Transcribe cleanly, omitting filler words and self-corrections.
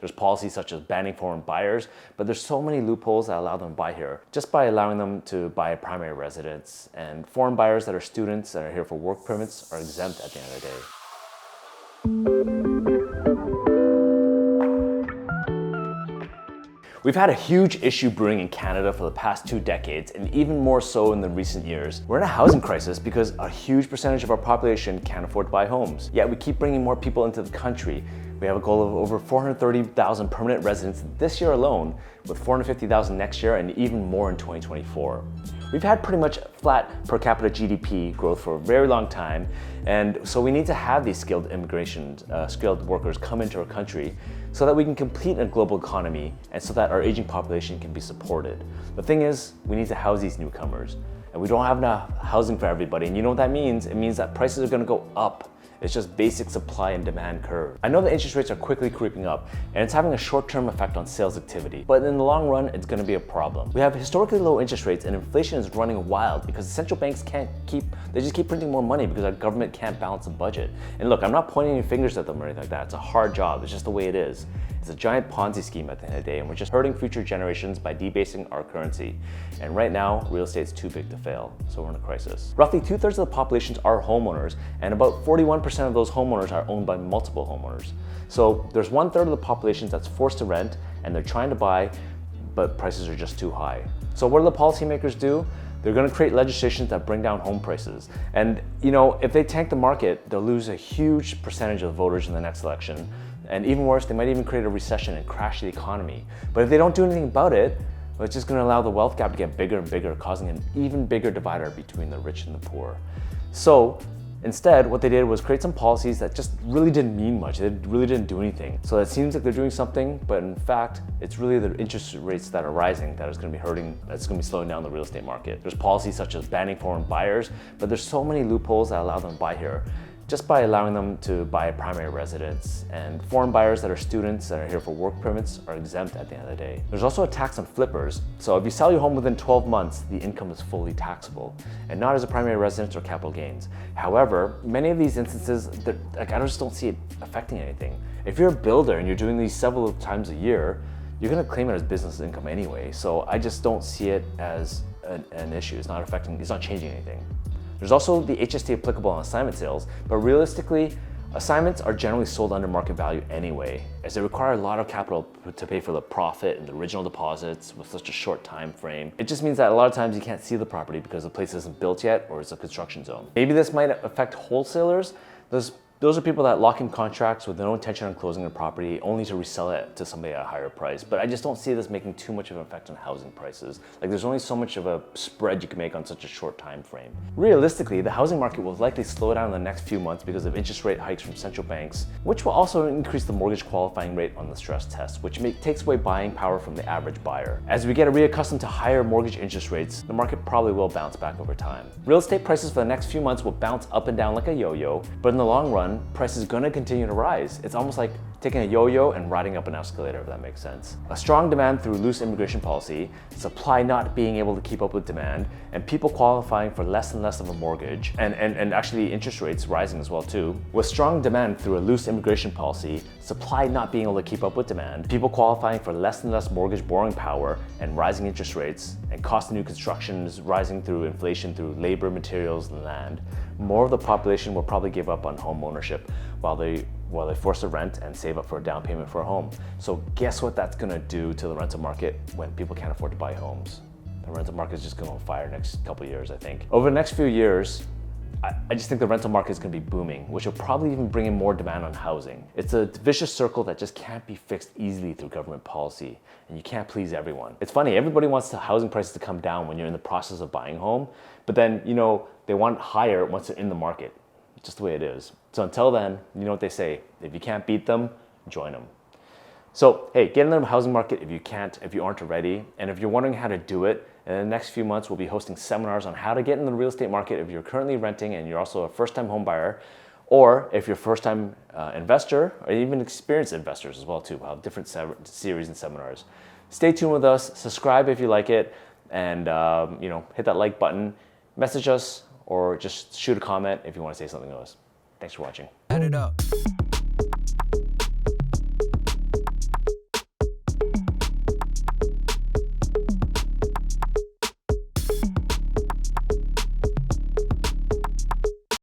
There's policies such as banning foreign buyers, but there's so many loopholes that allow them to buy here just by allowing them to buy a primary residence. And foreign buyers that are students that are here for work permits are exempt at the end of the day. We've had a huge issue brewing in Canada for the past 2 decades, and even more so in the recent years. We're in a housing crisis because a huge percentage of our population can't afford to buy homes. Yet we keep bringing more people into the country. We have a goal of over 430,000 permanent residents this year alone, with 450,000 next year and even more in 2024. We've had pretty much flat per capita GDP growth for a very long time, and so we need to have these skilled workers come into our country so that we can compete in a global economy and so that our aging population can be supported. The thing is, we need to house these newcomers, and we don't have enough housing for everybody, and you know what that means? It means that prices are gonna go up. It's just basic supply and demand curve. I know the interest rates are quickly creeping up and it's having a short-term effect on sales activity, but in the long run, it's gonna be a problem. We have historically low interest rates and inflation is running wild because the central banks they just keep printing more money because our government can't balance the budget. And look, I'm not pointing any fingers at them or anything like that. It's a hard job, it's just the way it is. It's a giant Ponzi scheme at the end of the day, and we're just hurting future generations by debasing our currency. And right now, real estate's too big to fail, so we're in a crisis. Roughly 2/3 of the populations are homeowners, and about 41% of those homeowners are owned by multiple homeowners. So there's 1/3 of the population that's forced to rent, and they're trying to buy, but prices are just too high. So what do the policymakers do? They're gonna create legislation that bring down home prices. And you know, if they tank the market, they'll lose a huge percentage of voters in the next election. And even worse, they might even create a recession and crash the economy. But if they don't do anything about it, well, it's just gonna allow the wealth gap to get bigger and bigger, causing an even bigger divider between the rich and the poor. So instead, what they did was create some policies that just really didn't mean much. They really didn't do anything. So it seems like they're doing something, but in fact, it's really the interest rates that are rising that is gonna be hurting, that's gonna be slowing down the real estate market. There's policies such as banning foreign buyers, but there's so many loopholes that allow them to buy here just by allowing them to buy a primary residence. And foreign buyers that are students that are here for work permits are exempt at the end of the day. There's also a tax on flippers. So if you sell your home within 12 months, the income is fully taxable and not as a primary residence or capital gains. However, many of these instances, I just don't see it affecting anything. If you're a builder and you're doing these several times a year, you're gonna claim it as business income anyway. So I just don't see it as an issue. It's not changing anything. There's also the HST applicable on assignment sales, but realistically, assignments are generally sold under market value anyway, as they require a lot of capital to pay for the profit and the original deposits with such a short time frame. It just means that a lot of times you can't see the property because the place isn't built yet or it's a construction zone. Maybe this might affect wholesalers. Those are people that lock in contracts with no intention on closing the property only to resell it to somebody at a higher price. But I just don't see this making too much of an effect on housing prices. Like there's only so much of a spread you can make on such a short time frame. Realistically, the housing market will likely slow down in the next few months because of interest rate hikes from central banks, which will also increase the mortgage qualifying rate on the stress test, which takes away buying power from the average buyer. As we get reaccustomed to higher mortgage interest rates, the market probably will bounce back over time. Real estate prices for the next few months will bounce up and down like a yo-yo, but in the long run, price is going to continue to rise. It's almost like taking a yo-yo and riding up an escalator, if that makes sense. A strong demand through loose immigration policy, supply not being able to keep up with demand, and people qualifying for less and less of a mortgage, and actually interest rates rising as well too. With strong demand through a loose immigration policy, supply not being able to keep up with demand, people qualifying for less and less mortgage borrowing power, and rising interest rates, and cost of new construction is rising through inflation through labor, materials, and land, more of the population will probably give up on home ownership while they force to rent and save up for a down payment for a home. So guess what that's gonna do to the rental market when people can't afford to buy homes? The rental market is just gonna go fire next couple of years, I think. Over the next few years, I just think the rental market is gonna be booming, which will probably even bring in more demand on housing. It's a vicious circle that just can't be fixed easily through government policy, and you can't please everyone. It's funny, everybody wants the housing prices to come down when you're in the process of buying a home, but then, you know, they want higher once they're in the market. It's just the way it is. So until then, you know what they say, if you can't beat them, join them. So hey, get in the housing market if you aren't already, and if you're wondering how to do it, in the next few months we'll be hosting seminars on how to get in the real estate market if you're currently renting and you're also a first-time home buyer, or if you're a first-time investor, or even experienced investors as well too. We'll have different series and seminars. Stay tuned with us, subscribe if you like it, and you know, hit that like button, message us, or just shoot a comment if you want to say something to us. Thanks for watching. Add it up.